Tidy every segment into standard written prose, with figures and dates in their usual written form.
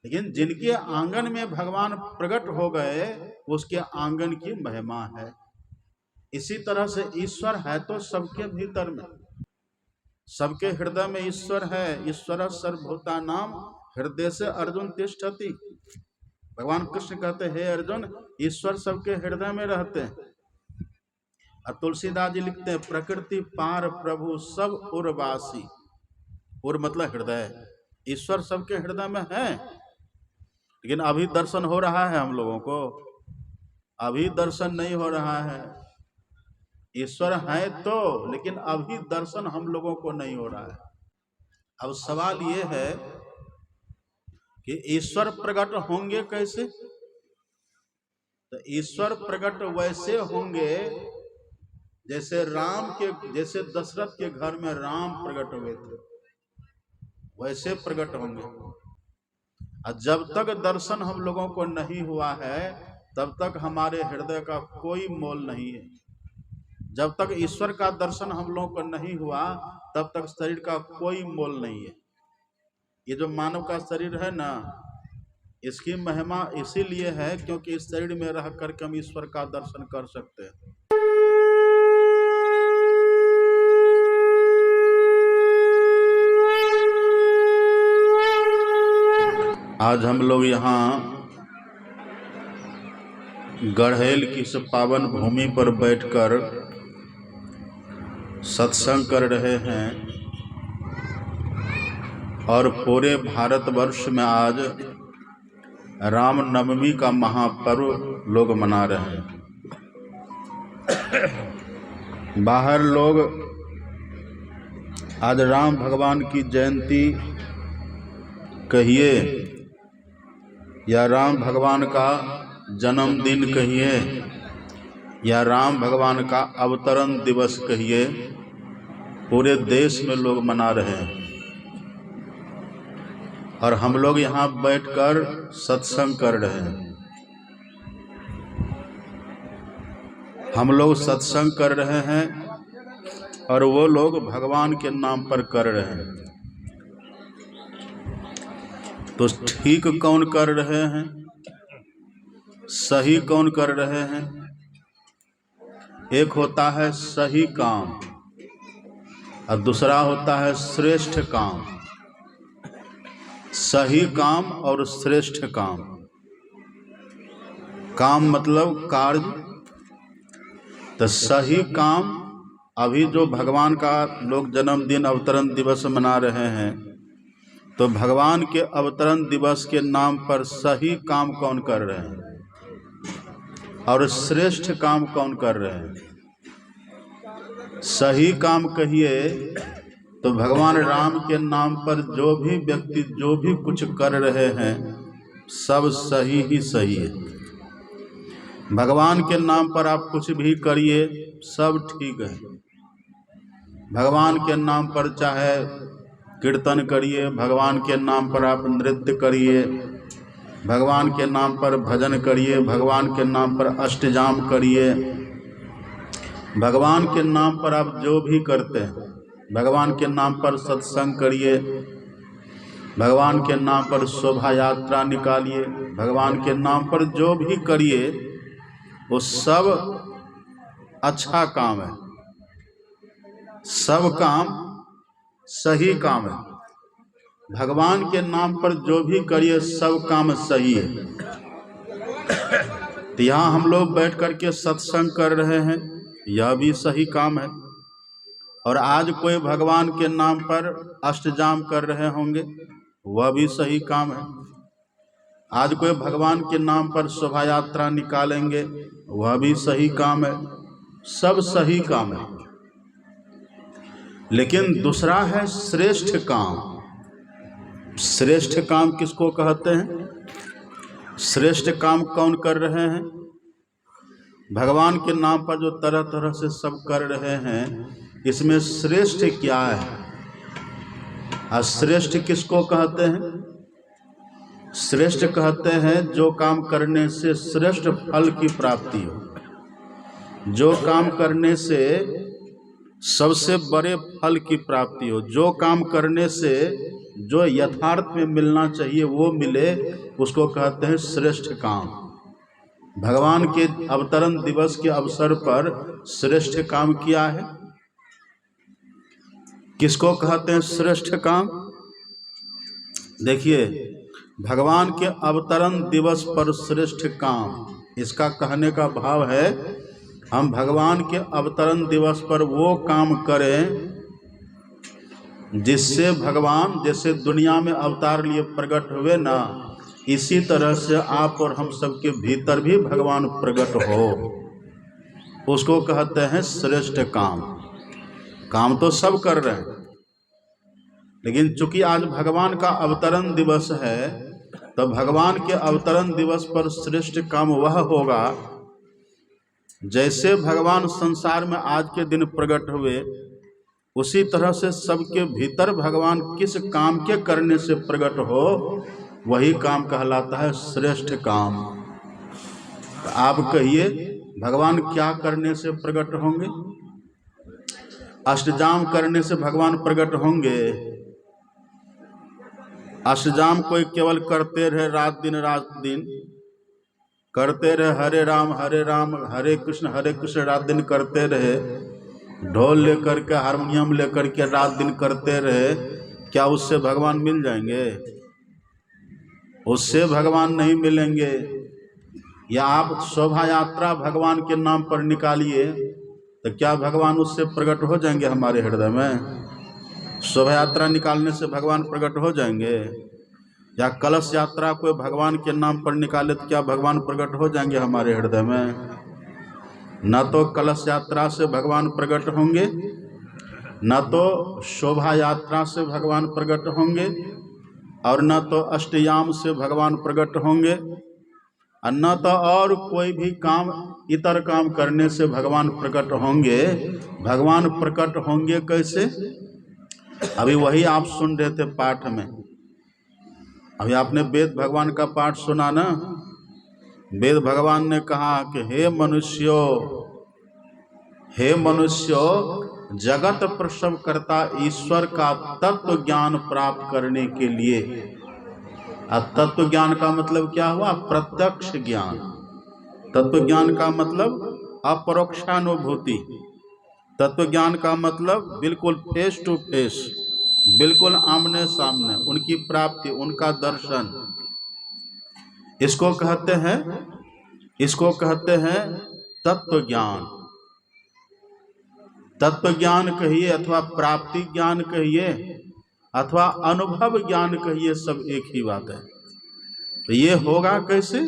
लेकिन जिनके आंगन में भगवान प्रकट हो गए उसके आंगन की महिमा है। इसी तरह से ईश्वर है तो सबके भीतर में, सबके हृदय में ईश्वर है। ईश्वर सर्वभूतानां हृदय से अर्जुन तिष्ठति। भगवान कृष्ण कहते हैं, हे अर्जुन, ईश्वर सबके हृदय में रहते हैं। और तुलसीदास जी लिखते हैं, प्रकृति पार प्रभु सब उर्वासी। उर मतलब हृदय। ईश्वर सबके हृदय में है, लेकिन अभी दर्शन हो रहा है हम लोगों को? अभी दर्शन नहीं हो रहा है। ईश्वर है तो, लेकिन अभी दर्शन हम लोगों को नहीं हो रहा है। अब सवाल ये है कि ईश्वर प्रकट होंगे कैसे? तो ईश्वर प्रकट वैसे होंगे जैसे जैसे दशरथ के घर में राम प्रकट हुए थे, वैसे प्रकट होंगे। और जब तक दर्शन हम लोगों को नहीं हुआ है तब तक हमारे हृदय का कोई मोल नहीं है। जब तक ईश्वर का दर्शन हम लोगों को नहीं हुआ तब तक शरीर का कोई मोल नहीं है। ये जो मानव का शरीर है ना, इसकी महिमा इसीलिए है क्योंकि इस शरीर में रह करके हम ईश्वर का दर्शन कर सकते हैं। आज हम लोग यहाँ गढ़ेल की इस पावन भूमि पर बैठकर सत्संग कर रहे हैं और पूरे भारतवर्ष में आज रामनवमी का महापर्व लोग मना रहे हैं। बाहर लोग आज राम भगवान की जयंती कहिए या राम भगवान का जन्मदिन कहिए या राम भगवान का अवतरण दिवस कहिए, पूरे देश में लोग मना रहे हैं। और हम लोग यहाँ बैठकर सत्संग कर रहे हैं। हम लोग सत्संग कर रहे हैं और वो लोग भगवान के नाम पर कर रहे हैं। तो ठीक कौन कर रहे हैं, सही कौन कर रहे हैं? एक होता है सही काम और दूसरा होता है श्रेष्ठ काम। सही काम और श्रेष्ठ काम। काम मतलब कार्य। तो सही काम, अभी जो भगवान का लोग जन्मदिन अवतरण दिवस मना रहे हैं, तो भगवान के अवतरण दिवस के नाम पर सही काम कौन कर रहे हैं और श्रेष्ठ काम कौन कर रहे हैं? सही काम कहिए तो भगवान राम के नाम पर जो भी व्यक्ति जो भी कुछ कर रहे हैं सब सही ही सही है। भगवान के नाम पर आप कुछ भी करिए सब ठीक है। भगवान के नाम पर चाहे कीर्तन करिए, भगवान के नाम पर आप नृत्य करिए, भगवान के नाम पर भजन करिए, भगवान के नाम पर अष्टजाम करिए, भगवान के नाम पर आप जो भी करते हैं, भगवान के नाम पर सत्संग करिए, भगवान के नाम पर शोभा यात्रा निकालिए, भगवान के नाम पर जो भी करिए वो सब अच्छा काम है। सब काम सही काम है। भगवान के नाम पर जो भी करिए सब काम सही है। तो यहाँ हम लोग बैठ कर के सत्संग कर रहे हैं, यह भी सही काम है। और आज कोई भगवान के नाम पर अष्टजाम कर रहे होंगे, वह भी सही काम है। आज कोई भगवान के नाम पर शोभा यात्रा निकालेंगे, वह भी सही काम है। सब सही काम है। लेकिन दूसरा है श्रेष्ठ काम। श्रेष्ठ काम किसको कहते हैं? श्रेष्ठ काम कौन कर रहे हैं? भगवान के नाम पर जो तरह तरह से सब कर रहे हैं, इसमें श्रेष्ठ क्या है? श्रेष्ठ किसको कहते हैं? श्रेष्ठ कहते हैं जो काम करने से श्रेष्ठ फल की प्राप्ति हो, जो काम करने से सबसे बड़े फल की प्राप्ति हो, जो काम करने से जो यथार्थ में मिलना चाहिए वो मिले, उसको कहते हैं श्रेष्ठ काम। भगवान के अवतरण दिवस के अवसर पर श्रेष्ठ काम किया है। किसको कहते हैं श्रेष्ठ काम? देखिए, भगवान के अवतरण दिवस पर श्रेष्ठ काम, इसका कहने का भाव है हम भगवान के अवतरण दिवस पर वो काम करें जिससे भगवान जैसे दुनिया में अवतार लिए प्रकट हुए ना, इसी तरह से आप और हम सबके भीतर भी भगवान प्रकट हो, उसको कहते हैं श्रेष्ठ काम। काम तो सब कर रहे हैं, लेकिन चूंकि आज भगवान का अवतरण दिवस है, तो भगवान के अवतरण दिवस पर श्रेष्ठ काम वह होगा जैसे भगवान संसार में आज के दिन प्रकट हुए, उसी तरह से सबके भीतर भगवान किस काम के करने से प्रकट हो, वही काम कहलाता है श्रेष्ठ काम। तो आप कहिए भगवान क्या करने से प्रकट होंगे? अष्टजाम करने से भगवान प्रकट होंगे? अष्टजाम कोई केवल करते रहे रात दिन करते रहे, हरे राम हरे कृष्ण रात दिन करते रहे, ढोल लेकर के हारमोनियम लेकर के रात दिन करते रहे, क्या उससे भगवान मिल जाएंगे? उससे भगवान नहीं मिलेंगे। या आप शोभा यात्रा भगवान के नाम पर निकालिए, तो क्या भगवान उससे प्रकट हो जाएंगे हमारे हृदय में? शोभा यात्रा निकालने से भगवान प्रकट हो जाएंगे? या कलश यात्रा को भगवान के नाम पर निकाले तो क्या भगवान प्रकट हो जाएंगे हमारे हृदय में? न तो कलश यात्रा से भगवान प्रकट होंगे, न तो शोभा यात्रा से भगवान प्रकट होंगे, और न तो अष्टयाम से भगवान प्रकट होंगे, और न तो और कोई भी काम इतर काम करने से भगवान प्रकट होंगे। भगवान प्रकट होंगे कैसे? अभी वही आप सुन रहे थे पाठ में, अभी आपने वेद भगवान का पाठ सुना ना। वेद भगवान ने कहा कि हे मनुष्यो, जगत प्रसव करता ईश्वर का तत्व ज्ञान प्राप्त करने के लिए, तत्व ज्ञान का मतलब क्या हुआ? प्रत्यक्ष ज्ञान। तत्व ज्ञान का मतलब अपरोक्षानुभूति। तत्व ज्ञान का मतलब बिल्कुल फेस टू फेस, बिल्कुल आमने सामने उनकी प्राप्ति, उनका दर्शन। इसको कहते हैं तत्व ज्ञान। तत्व ज्ञान कहिए अथवा प्राप्ति ज्ञान कहिए अथवा अनुभव ज्ञान कहिए, सब एक ही बात है। तो ये होगा कैसे?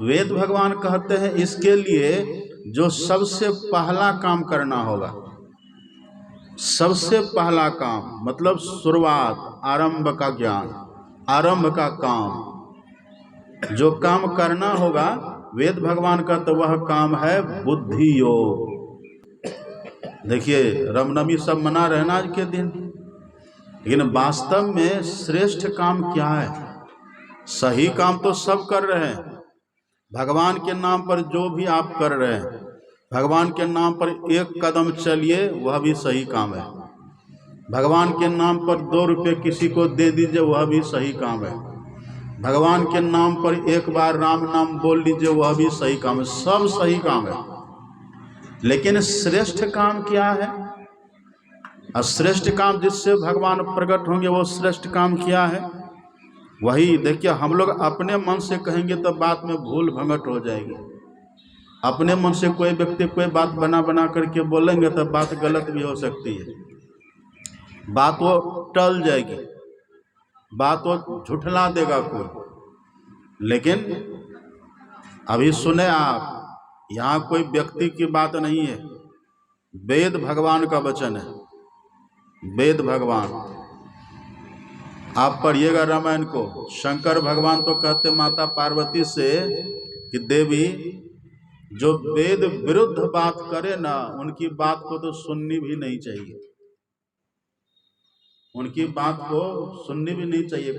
वेद भगवान कहते हैं इसके लिए जो सबसे पहला काम करना होगा, सबसे पहला काम मतलब शुरुआत, आरंभ का ज्ञान, आरंभ का काम, जो काम करना होगा वेद भगवान का, तो वह काम है बुद्धि योग। देखिए, रामनवमी सब मना रहे ना आज के दिन, लेकिन वास्तव में श्रेष्ठ काम क्या है? सही काम तो सब कर रहे हैं। भगवान के नाम पर जो भी आप कर रहे हैं, भगवान के नाम पर एक कदम चलिए, वह भी सही काम है। भगवान के नाम पर 2 रुपये किसी को दे दीजिए, वह भी सही काम है। भगवान के नाम पर एक बार राम नाम बोल लीजिए, वह भी सही काम है। सब सही काम है, लेकिन श्रेष्ठ काम क्या है? और श्रेष्ठ काम जिससे भगवान प्रकट होंगे, वो श्रेष्ठ काम क्या है? वही देखिए, हम लोग अपने मन से कहेंगे तो बात में भूल भंगट हो जाएगी। अपने मन से कोई व्यक्ति कोई बात बना करके बोलेंगे तो बात गलत भी हो सकती है, बात वो टल जाएगी, बात वो झुठला देगा कोई। लेकिन अभी सुने आप, यहाँ कोई व्यक्ति की बात नहीं है, वेद भगवान का वचन है। वेद भगवान, आप पढ़िएगा रामायण को, शंकर भगवान तो कहते माता पार्वती से कि देवी जो वेद विरुद्ध बात करे ना, उनकी बात को तो सुननी भी नहीं चाहिए, उनकी बात को सुननी भी नहीं चाहिए।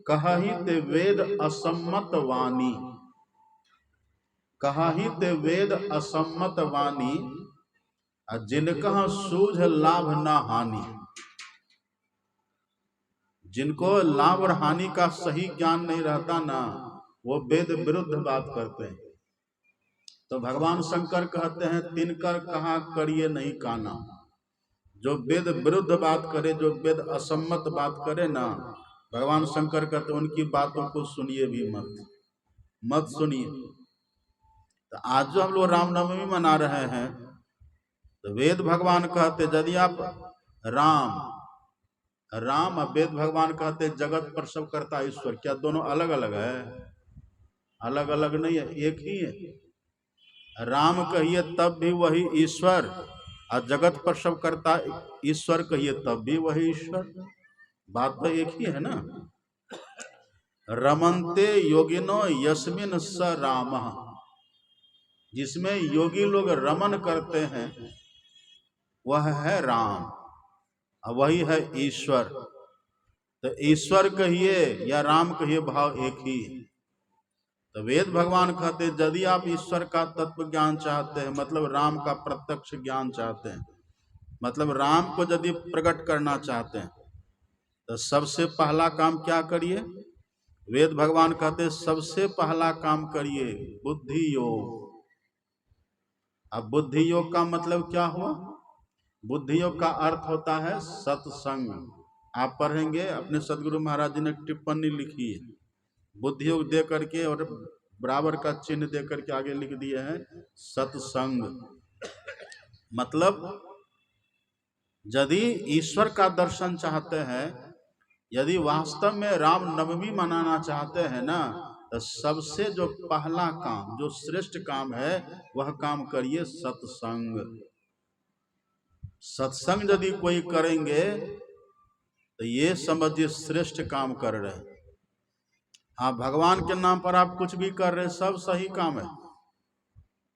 कही ते वेद असम्मत वाणी, कही ते वेद असम्मत वाणी, जिनका सूझ लाभ ना हानि। जिनको लाभ और हानि का सही ज्ञान नहीं रहता ना, वो वेद विरुद्ध बात करते हैं। तो भगवान शंकर कहते हैं, तिनकर कहा करिए नहीं काना। जो वेद विरुद्ध बात करे, जो वेद असम्मत बात करे ना, भगवान शंकर कहते उनकी बातों को सुनिए भी मत सुनिए। तो आज जो हम लोग रामनवमी मना रहे हैं, तो वेद भगवान कहते यदि आप राम और वेद भगवान कहते जगत प्रसव करता ईश्वर, क्या दोनों अलग अलग है? अलग अलग नहीं है, एक ही है। राम कहिए तब भी वही ईश्वर, और जगत प्रसव करता ईश्वर कहिए तब भी वही ईश्वर। बात तो एक ही है ना। रमन्ते योगिनो यस्मिन स रामः, जिसमें योगी लोग रमन करते हैं वह है राम, और वही है ईश्वर। तो ईश्वर कहिए या राम कहिए, भाव एक ही है। तो वेद भगवान कहते हैं यदि आप ईश्वर का तत्व ज्ञान चाहते हैं, मतलब राम का प्रत्यक्ष ज्ञान चाहते हैं, मतलब राम को यदि प्रकट करना चाहते हैं, तो सबसे पहला काम क्या करिए? वेद भगवान कहते हैं सबसे पहला काम करिए बुद्धि योग। अब बुद्धि योग का मतलब क्या हुआ? बुद्धि योग का अर्थ होता है सत्संग। आप पढ़ेंगे, अपने सदगुरु महाराज जी ने टिप्पणी लिखी है, बुद्धि योग दे करके और बराबर का चिन्ह दे करके आगे लिख दिए हैं सत्संग। मतलब यदि ईश्वर का दर्शन चाहते हैं, यदि वास्तव में राम नवमी मनाना चाहते हैं ना, तो सबसे जो पहला काम, जो श्रेष्ठ काम है, वह काम करिए सत्संग। सत्संग यदि कोई करेंगे तो ये समझिए श्रेष्ठ काम कर रहे हैं। हाँ, भगवान के नाम पर आप कुछ भी कर रहे हैं, सब सही काम है,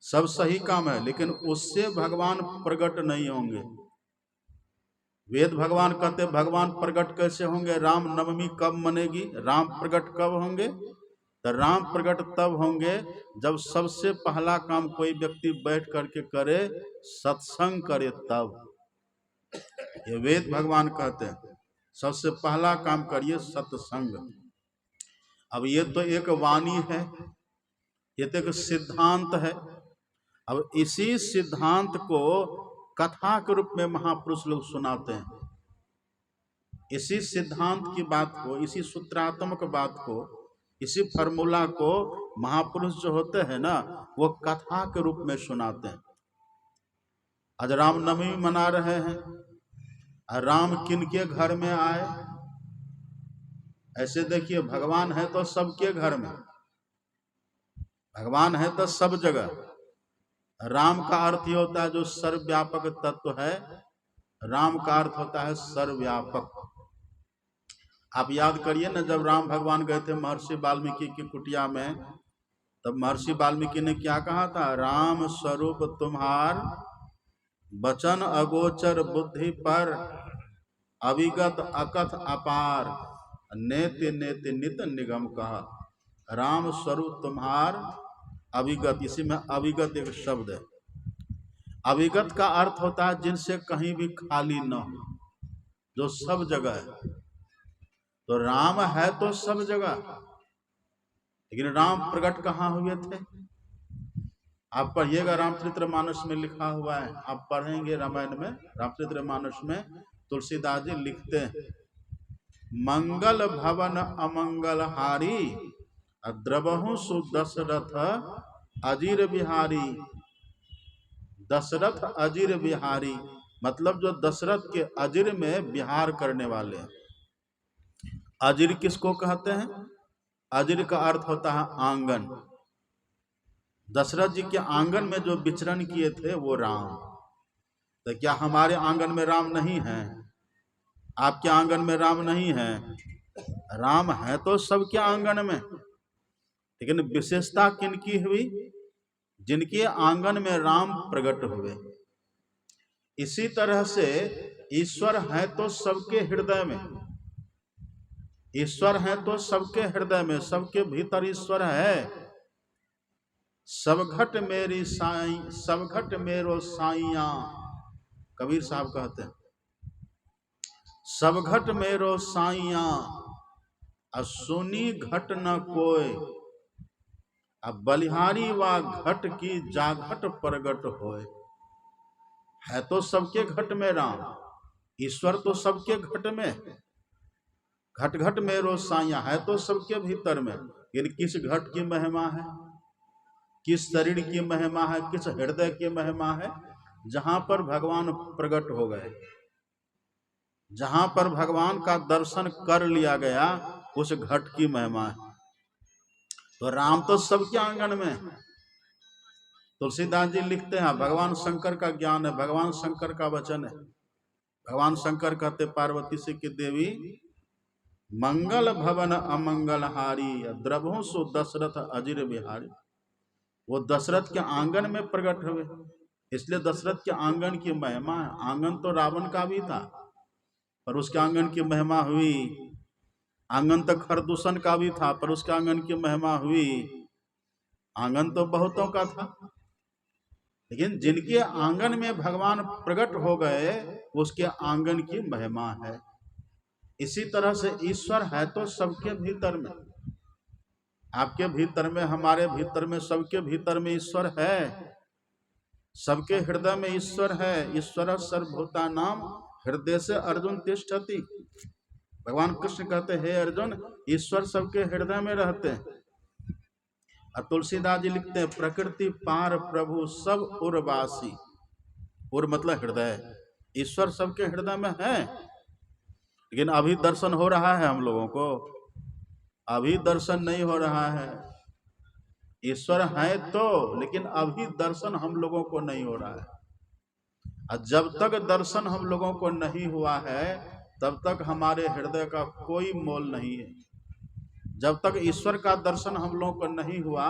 सब सही काम है, लेकिन उससे भगवान प्रकट नहीं होंगे। वेद भगवान कहते भगवान प्रकट कैसे होंगे? राम नवमी कब मनेगी? राम प्रकट कब होंगे? तो राम प्रकट तब होंगे जब सबसे पहला काम कोई व्यक्ति बैठ करके करे, सत्संग करे, तब। ये वेद भगवान कहते हैं सबसे पहला काम करिए सत्संग। अब ये तो एक वाणी है, ये तो एक सिद्धांत है। अब इसी सिद्धांत को कथा के रूप में महापुरुष लोग सुनाते हैं। इसी सिद्धांत की बात को, इसी सूत्रात्मक बात को, इसी फार्मूला को महापुरुष जो होते हैं ना, वो कथा के रूप में सुनाते हैं। आज रामनवमी मना रहे हैं, राम किनके घर में आए? ऐसे देखिए, भगवान है तो सबके घर में, भगवान है तो सब जगह। राम का अर्थ ये होता है जो सर्वव्यापक तत्व है, राम का अर्थ होता है सर्वव्यापक। आप याद करिए ना, जब राम भगवान गए थे महर्षि वाल्मीकि की कुटिया में, तब महर्षि वाल्मीकि ने क्या कहा था? राम स्वरूप तुम्हार वचन अगोचर बुद्धि पर, अविगत अकथ अपार, नेति नेति नित निगम कहा। राम स्वरूप तुम्हार अविगत, इसी में अविगत एक शब्द है। अविगत का अर्थ होता है जिनसे कहीं भी खाली न हो, जो सब जगह है। तो राम है तो सब जगह, लेकिन राम प्रकट कहाँ हुए थे? आप पढ़िएगा, रामचरितमानस में लिखा हुआ है, आप पढ़ेंगे रामायण में, रामचरितमानस में तुलसीदास जी लिखते हैं, मंगल भवन अमंगल हारी, द्रवहु सुदशरथ अजीर बिहारी। दशरथ अजीर बिहारी मतलब जो दशरथ के अजीर में बिहार करने वाले। अजीर किसको कहते हैं? अजीर का अर्थ होता है आंगन। दशरथ जी के आंगन में जो विचरण किए थे वो राम। तो क्या हमारे आंगन में राम नहीं है? आपके आंगन में राम नहीं है? राम है तो सबके आंगन में, लेकिन विशेषता किनकी हुई? जिनके आंगन में राम प्रकट हुए। इसी तरह से ईश्वर है तो सबके हृदय में, ईश्वर है तो सबके हृदय में, सबके भीतर ईश्वर है। सब घट मेरी साई, सब घट मेरो साइया, कबीर साहब कहते हैं। सब घट मेरो साइया, सुनी घट न कोय, अब बलिहारी वा घट की जाघट प्रगट होय। है तो सबके घट में राम, ईश्वर तो सबके घट में, घट घट मेरो साइया, है तो सबके भीतर में। लेकिन किस घट की महिमा है, किस शरीर की महिमा है, किस हृदय की महिमा है, जहां पर भगवान प्रकट हो गए, जहां पर भगवान का दर्शन कर लिया गया, उस घट की महिमा है। तो राम तो सबके आंगन में। तुलसीदास जी लिखते हैं, भगवान शंकर का ज्ञान है, भगवान शंकर का वचन है। भगवान शंकर कहते पार्वती से कि देवी मंगल भवन अमंगल हारी, द्रभो सो दशरथ अजिर बिहारी। वो दशरथ के आंगन में प्रकट हुए, इसलिए दशरथ के आंगन की महिमा है। आंगन तो रावण का भी था, पर उसके आंगन की महिमा हुई। आंगन तो खरदूषण का भी था, पर उसके आंगन की महिमा हुई। आंगन तो बहुतों का था, लेकिन जिनके आंगन में भगवान प्रकट हो गए, उसके आंगन की महिमा है। इसी तरह से ईश्वर है तो सबके भीतर में, आपके भीतर में, हमारे भीतर में, सबके भीतर में ईश्वर है। सबके हृदय में ईश्वर है। ईश्वर सर्वभूतानां हृदय से अर्जुन तिष्ठति। भगवान कृष्ण कहते हैं, हे अर्जुन, ईश्वर सबके हृदय में रहते हैं। और तुलसीदास जी लिखते हैं, प्रकृति पार प्रभु सब उर्वासी। उर मतलब हृदय, ईश्वर सबके हृदय में है। लेकिन अभी दर्शन हो रहा है हम लोगों को? अभी दर्शन नहीं हो रहा है। ईश्वर है तो, लेकिन अभी दर्शन हम लोगों को नहीं हो रहा है। और जब तक दर्शन हम लोगों को नहीं हुआ है, तब तक हमारे हृदय का कोई मोल नहीं है। जब तक ईश्वर का दर्शन हम लोगों को नहीं हुआ,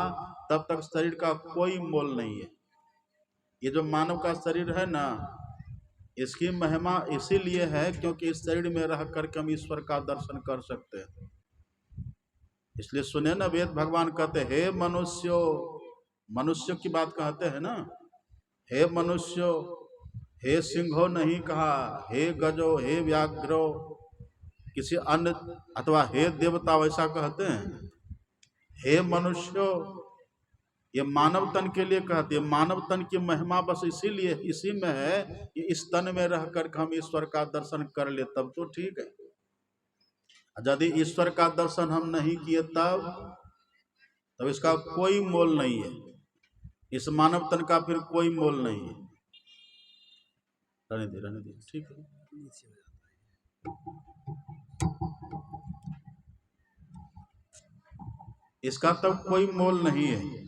तब तक शरीर का कोई मोल नहीं है। ये जो मानव का शरीर है ना, इसकी महिमा इसीलिए है क्योंकि इस शरीर में रह करके हम ईश्वर का दर्शन कर सकते हैं। इसलिए सुने ना, वेद भगवान कहते हैं, हे मनुष्यो, मनुष्य की बात कहते हैं ना, हे मनुष्यो, हे सिंहो नहीं कहा, हे गजो, हे व्याघ्रो, किसी अन्य, अथवा हे देवता, वैसा कहते हैं। हे मनुष्यो, ये मानव तन के लिए कहते हैं। मानव तन की महिमा बस इसीलिए इसी में है कि इस तन में रह कर हम ईश्वर का दर्शन कर ले, तब तो ठीक है। यदि ईश्वर का दर्शन हम नहीं किए, तब इसका कोई मोल नहीं है। इस मानव तन का फिर कोई मोल नहीं है। रहने दे, ठीक है। इसका तब कोई मोल नहीं है।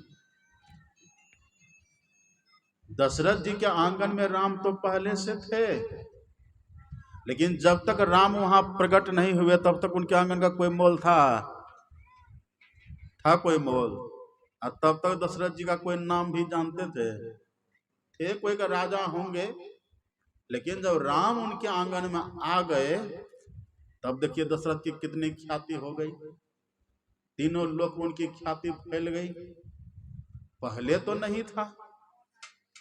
दशरथ जी के आंगन में राम तो पहले से थे, लेकिन जब तक राम वहां प्रकट नहीं हुए, तब तक उनके आंगन का कोई मोल था कोई मोल? और तब तक दशरथ जी का कोई नाम भी जानते थे कोई का राजा होंगे। लेकिन जब राम उनके आंगन में आ गए, तब देखिए दशरथ की कितनी ख्याति हो गई। तीनों लोग उनकी ख्याति फैल गई। पहले तो नहीं था,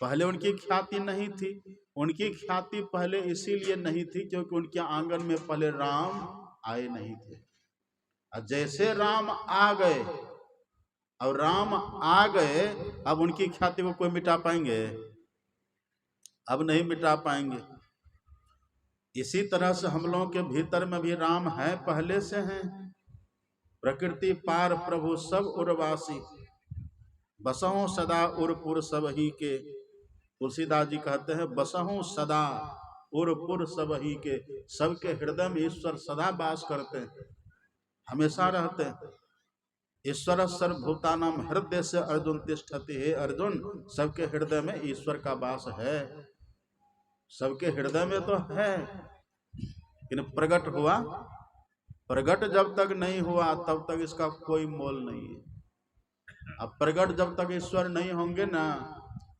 पहले उनकी ख्याति नहीं थी। उनकी ख्याति पहले इसीलिए नहीं थी क्योंकि उनके आंगन में पहले राम आए नहीं थे। और जैसे राम आ गए, और राम आ गए, अब उनकी ख्याति को कोई मिटा पाएंगे? अब नहीं मिटा पाएंगे। इसी तरह से हम लोगों के भीतर में भी राम है, पहले से हैं। प्रकृति पार प्रभु सब उर्वासी, बसहु सदा उर्पुर सब ही के। तुलसीदास जी कहते हैं, बसहु सदा उर्पुर सब ही के। सबके हृदय में ईश्वर सदा वास करते हैं, हमेशा रहते हैं। ईश्वर सर्वभूतानां हृदय से अर्जुन तिष्ठति। हे अर्जुन, सबके हृदय में ईश्वर का वास है। सबके हृदय में तो है, लेकिन प्रकट हुआ, प्रकट जब तक नहीं हुआ तब तक इसका कोई मोल नहीं है। अब प्रकट जब तक ईश्वर नहीं होंगे ना,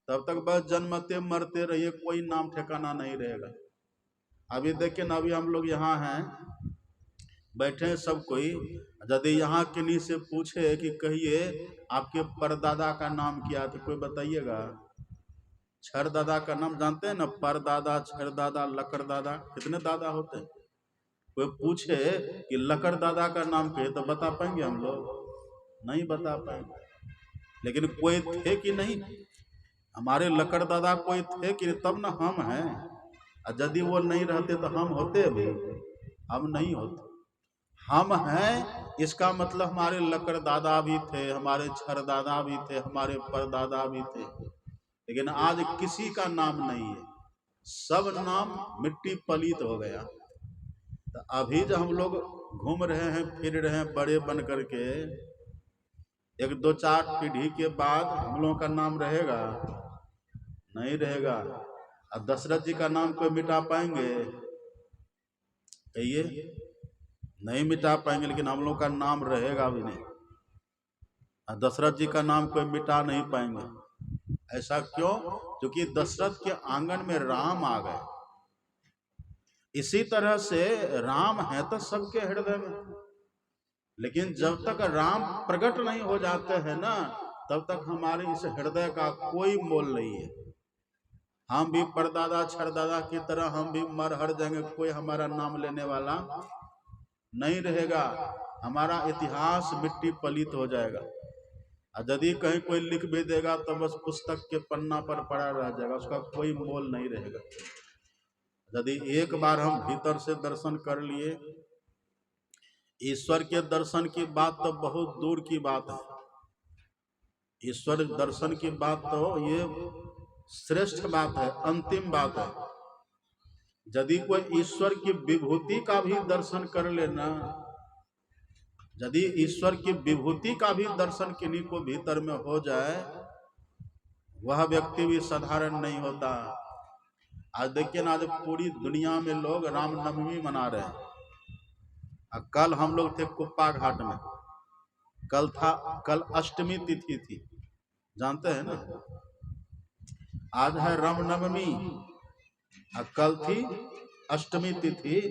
तब तक बस जन्मते मरते रहिए, कोई नाम ठिकाना नहीं रहेगा। अभी देखिए ना, अभी हम लोग यहाँ हैं, बैठे हैं सब कोई। यदि यहाँ किन्हीं से पूछे कि कहिए आपके परदादा का नाम क्या है, तो कोई बताइएगा? छर दादा का नाम जानते हैं ना? परदादा, छर दादा, लकर दादा, कितने दादा होते हैं? कोई पूछे कि लकर दादा का नाम कहे तो बता पाएंगे हम लोग? नहीं बता पाएंगे। लेकिन कोई थे कि नहीं, हमारे लकर दादा कोई थे कि तब ना हम हैं। और यदि वो नहीं रहते तो हम होते अभी? हम नहीं होते। हम हैं इसका मतलब हमारे लकर दादा भी थे, हमारे छर दादा भी थे, हमारे परदादा भी थे। लेकिन आज किसी का नाम नहीं है, सब नाम मिट्टी पलीत हो गया। तो अभी जो हम लोग घूम रहे हैं, फिर रहे हैं बड़े बन करके, एक दो चार पीढ़ी के बाद हम लोगों का नाम रहेगा? नहीं रहेगा। अब दशरथ जी का नाम कोई मिटा पाएंगे? कहिए, नहीं मिटा पाएंगे। लेकिन हम लोग का नाम रहेगा भी नहीं। दशरथ जी का नाम कोई मिटा नहीं पाएंगे। ऐसा क्यों? क्योंकि दशरथ के आंगन में राम आ गए। इसी तरह से राम है तो सबके हृदय में, लेकिन जब तक राम प्रकट नहीं हो जाते हैं ना, तब तक हमारे इस हृदय का कोई मोल नहीं है। हम भी परदादा छरदादा की तरह हम भी मर हर जाएंगे, कोई हमारा नाम लेने वाला नहीं रहेगा। हमारा इतिहास मिट्टी पलीत हो जाएगा। और यदि कहीं कोई लिख भी देगा तो बस पुस्तक के पन्ना पर पड़ा रह जाएगा, उसका कोई मोल नहीं रहेगा। यदि एक बार हम भीतर से दर्शन कर लिए, ईश्वर के दर्शन की बात तो बहुत दूर की बात है। ईश्वर दर्शन की बात तो ये श्रेष्ठ बात है, अंतिम बात है। यदि कोई ईश्वर की विभूति का भी दर्शन कर लेना, यदि ईश्वर की विभूति का भी दर्शन किन्हीं को भीतर में हो जाए, वह व्यक्ति भी साधारण नहीं होता। आज देखिए ना, आज पूरी दुनिया में लोग रामनवमी मना रहे हैं। कल हम लोग थे कुप्पा घाट में, कल अष्टमी तिथि थी, जानते हैं ना। आज है रामनवमी और कल थी अष्टमी तिथि।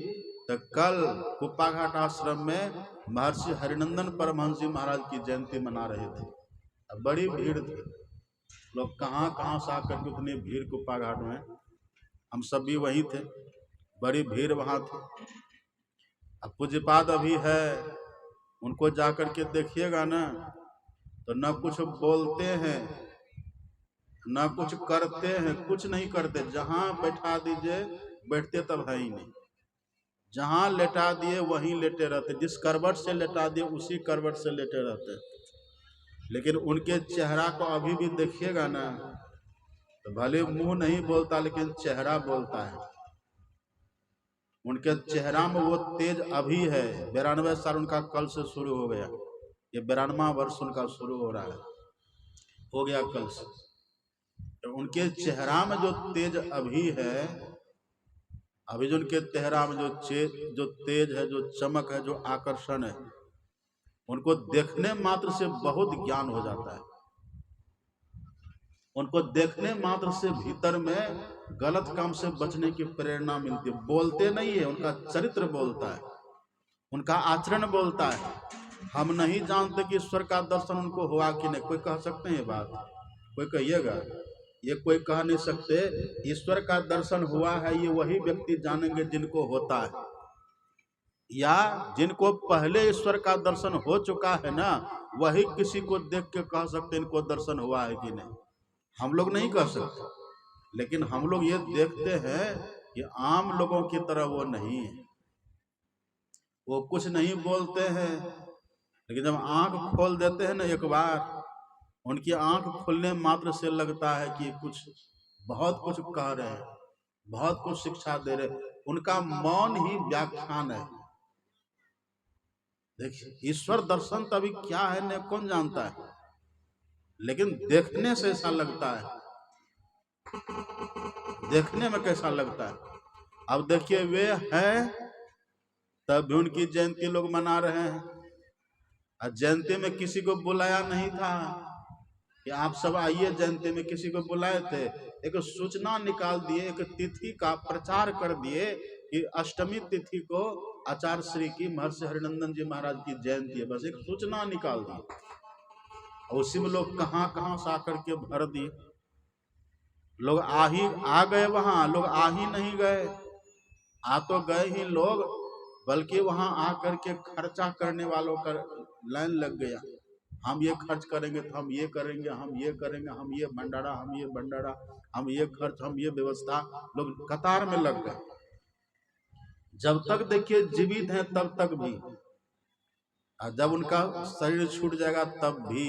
तो कल कुप्पा घाट आश्रम में महर्षि हरिनंदन परमहंस जी महाराज की जयंती मना रहे थे। बड़ी भीड़ थी, लोग कहाँ कहाँ से आकर के, उतनी भीड़ कुप्पा घाट में। हम सब भी वहीं थे, बड़ी भीड़ वहाँ थी। अब पूज्यपाद अभी है, उनको जाकर के देखिएगा ना, तो न कुछ बोलते हैं न कुछ करते हैं, कुछ नहीं करते। जहाँ बैठा दीजिए बैठते तब है ही नहीं, जहाँ लेटा दिए वहीं लेटे रहते, जिस करवट से लेटा दिए उसी करवट से लेटे रहते। लेकिन उनके चेहरा को अभी भी देखिएगा ना, तो भले मुंह नहीं बोलता लेकिन चेहरा बोलता है। उनके चेहरा में वो तेज अभी है। 92 साल उनका कल से शुरू हो गया, ये 92वां वर्ष उनका शुरू हो रहा है, हो गया कल से। तो उनके चेहरा में जो तेज अभी है, अभी जो उनके चेहरा में जो तेज है, जो चमक है, जो आकर्षण है, उनको देखने मात्र से बहुत ज्ञान हो जाता है। उनको देखने मात्र से भीतर में गलत काम से बचने की प्रेरणा मिलती है। बोलते नहीं है, उनका चरित्र बोलता है, उनका आचरण बोलता है। हम नहीं जानते कि ईश्वर का दर्शन उनको हुआ कि नहीं। कोई कह सकते हैं ये बात? कोई कहिएगा? ये कोई कह नहीं सकते। ईश्वर का दर्शन हुआ है ये वही व्यक्ति जानेंगे जिनको होता है, या जिनको पहले ईश्वर का दर्शन हो चुका है ना, वही किसी को देख के कह सकते इनको दर्शन हुआ है कि नहीं। हम लोग नहीं कह सकते, लेकिन हम लोग ये देखते हैं कि आम लोगों की तरह वो नहीं है। वो कुछ नहीं बोलते हैं, लेकिन जब आंख खोल देते हैं ना एक बार, उनकी आंख खुलने मात्र से लगता है कि कुछ बहुत कुछ कह रहे हैं, बहुत कुछ शिक्षा दे रहे हैं। उनका मौन ही व्याख्यान है। देखिए, ईश्वर दर्शन तभी क्या है न कौन जानता है, लेकिन देखने से ऐसा लगता है, देखने में कैसा लगता है। अब देखिए, वे हैं तब भी उनकी जयंती लोग मना रहे हैं। और जयंती में किसी को बुलाया नहीं था कि आप सब आइए, जयंती में किसी को बुलाए थे? एक सूचना निकाल दिए, एक तिथि का प्रचार कर दिए कि अष्टमी तिथि को आचार्य श्री की महर्षि हरिनंदन जी महाराज की जयंती है। बस एक सूचना निकाल दी, और उसी में लोग कहाँ कहाँ से आकर के भर दिए। लोग आ गए वहां, लोग आ ही नहीं गए, आ तो गए ही लोग, बल्कि वहां आकर के खर्चा करने वालों का लाइन लग गया। हम ये खर्च करेंगे तो हम ये करेंगे, हम ये करेंगे, हम ये भंडारा, हम ये भंडारा, हम ये खर्च, हम ये व्यवस्था, लोग कतार में लग गए। जब तक देखिए जीवित हैं तब तक भी, और जब उनका शरीर छूट जाएगा तब भी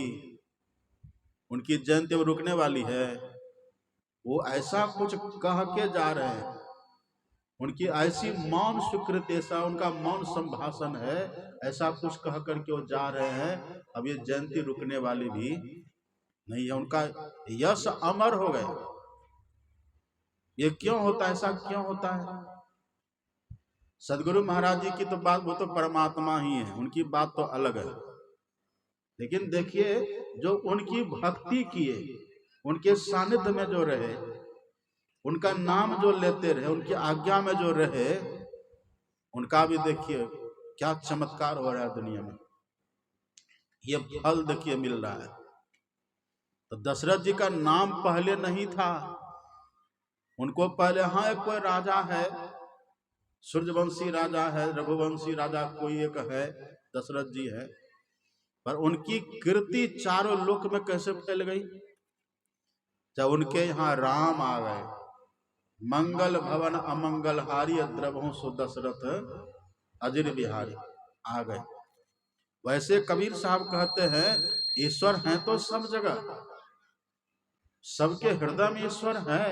उनकी जयंती रुकने वाली है। वो ऐसा कुछ कह के जा रहे हैं, उनकी ऐसी मौन स्वीकृति, ऐसा उनका मौन संभाषण है, ऐसा कुछ कह करके वो जा रहे हैं। अब ये जयंती रुकने वाली भी नहीं है, उनका यश अमर हो गया। ये क्यों होता है? ऐसा क्यों होता है? सदगुरु महाराज जी की तो बात, वो तो परमात्मा ही है, उनकी बात तो अलग है। लेकिन देखिए, जो उनकी भक्ति किए, उनके सानिध्य में जो रहे, उनका नाम जो लेते रहे, उनकी आज्ञा में जो रहे, उनका भी देखिए क्या चमत्कार हो रहा है दुनिया में। ये फल देखिए मिल रहा है। तो दशरथ जी का नाम पहले नहीं था, उनको पहले, हाँ एक कोई राजा है, सूर्यवंशी राजा है, रघुवंशी राजा कोई एक है, दशरथ जी है, पर उनकी कीर्ति चारों लोक में कैसे फैल गई? जब उनके यहाँ राम आ गए। मंगल भवन अमंगल हारी द्रवहु सो दशरथ अजिर बिहारी आ गए। वैसे कबीर साहब कहते हैं, ईश्वर हैं तो सब जगह, सबके हृदय में ईश्वर है।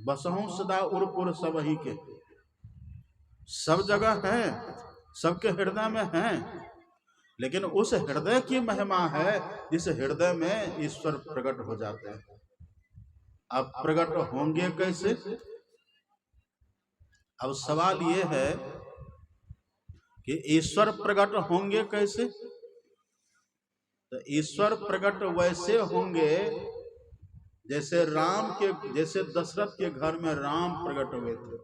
बसहु सदा उरपुर सब ही के, सब जगह है, सबके हृदय में है। लेकिन उस हृदय की महिमा है जिस हृदय में ईश्वर प्रकट हो जाते हैं। अब प्रकट होंगे कैसे? अब सवाल ये है कि ईश्वर प्रकट होंगे कैसे? तो ईश्वर प्रकट वैसे होंगे जैसे जैसे दशरथ के घर में राम प्रकट हुए थे,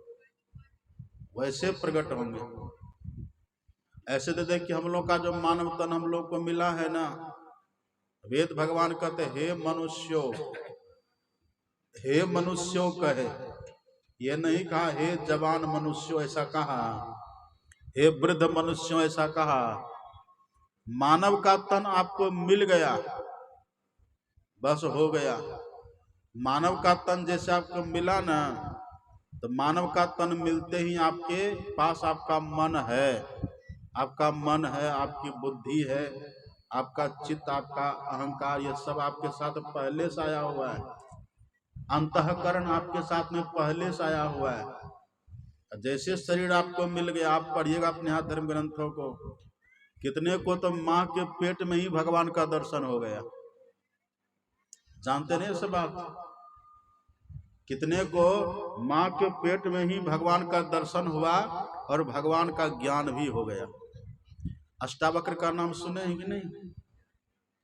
वैसे प्रकट होंगे। ऐसे तो देखिए हम लोग का जो मानव तन हम लोग को मिला है ना, वेद भगवान कहते हे मनुष्यों, हे मनुष्यों कहे, ये नहीं कहा हे जवान मनुष्यों, ऐसा कहा, हे वृद्ध मनुष्यों ऐसा कहा। मानव का तन आपको मिल गया, बस हो गया। मानव का तन जैसे आपको मिला ना, तो मानव का तन मिलते ही आपके पास आपका मन है, आपका मन है, आपकी बुद्धि है, आपका चित्त, आपका अहंकार, ये सब आपके साथ पहले से आया हुआ है। अंतःकरण आपके साथ में पहले से आया हुआ है। जैसे शरीर आपको मिल गया, आप पढ़िएगा अपने हाथ धर्म ग्रंथों को, कितने को तो माँ के पेट में ही भगवान का दर्शन हो गया। जानते नहीं सब बात? कितने को माँ के पेट में ही भगवान का दर्शन हुआ और भगवान का ज्ञान भी हो गया। अष्टावक्र का नाम सुने हैं कि नहीं?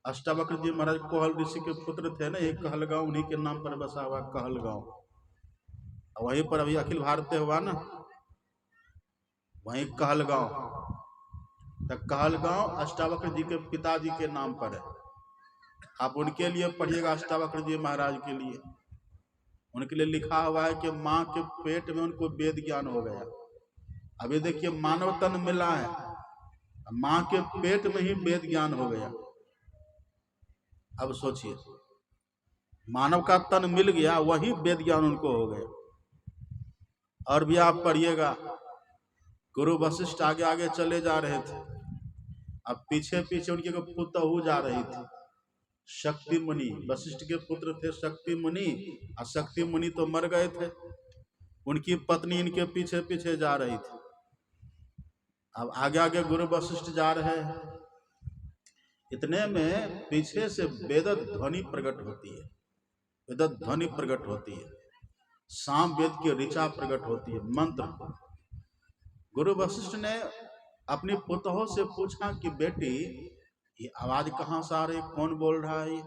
अष्टावक्र जी महाराज कोहल ऋषि के पुत्र थे ना, एक कहलगांव उन्हीं के नाम पर बसा हुआ कहलगांव। वहीं पर अभी अखिल भारतीय हुआ ना, वहीं कहलगांव। तो कहलगांव अष्टावक्र जी के पिताजी के नाम पर है। आप उनके लिए पढ़िएगा, अष्टावक्र जी महाराज के लिए, उनके लिए लिखा हुआ है कि माँ के पेट में उनको वेद ज्ञान हो गया। अभी देखिए मानव तन मिला है, माँ के पेट में ही वेद ज्ञान हो गया। अब सोचिए, मानव का तन मिल गया, वही वेद ज्ञान उनको हो गया। और भी आप पढ़िएगा, गुरु वशिष्ठ आगे आगे चले जा रहे थे, अब पीछे पीछे उनकी पुतहू जा रही थी, शक्ति मुनि। वशिष्ठ के पुत्र थे शक्ति मुनि, और शक्ति मुनि तो मर गए थे, उनकी पत्नी इनके पीछे पीछे जा रही थी। अब आगे आगे गुरु वशिष्ठ जा रहे हैं, इतने में पीछे से वेद ध्वनि प्रकट होती है, वेद ध्वनि प्रकट होती है, साम वेद की ऋचा प्रकट होती है, मंत्र। गुरु वशिष्ठ ने अपनी पुतहों से पूछा कि बेटी ये आवाज कहाँ से आ रही, कौन बोल रहा है,